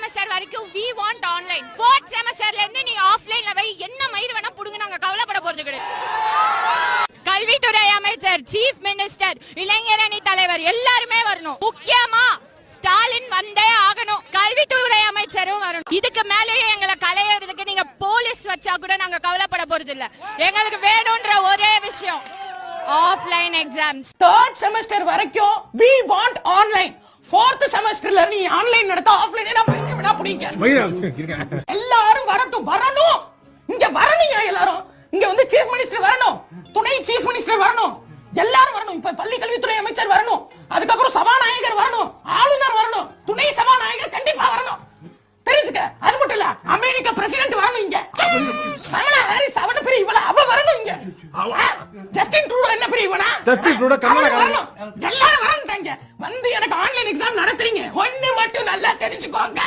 Semester வரைக்கும் we want online. fourth செமஸ்டர்ல இருந்து நீ ஆஃப்லைன்ல வை, என்ன மயிர் வேணா புடுங்க, நாங்க கவலைப்பட போறது கிடையாது. கல்வித்துறை அமைச்சர், சீஃப் மினிஸ்டர், இளைஞரணி தலைவர் எல்லாருமே வரணும். முக்கியமா ஸ்டாலின் வந்தே ஆகணும். கல்வித்துறை அமைச்சரும் வரணும். இதுக்கு மேலேயே எங்களை கலையறதுக்கு நீங்க போலீஸ் வச்சா கூட நாங்க கவலைப்பட போறது இல்ல. எங்களுக்கு வேணும்ன்ற ஒரே விஷயம் ஆஃப்லைன் எக்ஸாம்ஸ். third செமஸ்டர் வரைக்கும் we want online. fourth செமஸ்டர்ல நீ ஆன்லைன் நடத்த ஆஃப்லைன் என்ன புடிங்க. எல்லாரும் வரணும். இங்க வரணுங்க எல்லாரும். இங்க வந்து சீஃப் மினிஸ்டர் வரணும், துணை சீஃப் மினிஸ்டர் வரணும், எல்லாரும் வரணும். இப்ப பள்ளி கல்வித்துறை அமைச்சர் வரணும், அதுக்கப்புறம் சபாநாயகர் வரணும், ஆளுநர் வரணும், துணை சபாநாயகர் கண்டிப்பா வரணும். தெரிஞ்சுக்க. அது மட்டும் இல்ல, அமெரிக்கா பிரசிடென்ட் வரணும். இங்க கமலா ஹாரிஸ் அவன பெரிய இவள அவ வரணும். இங்க ஜஸ்டின் ட்ரூடோ என்ன பெரிய இவனா? ஜஸ்டின் ட்ரூடோ கமலா வரணும்.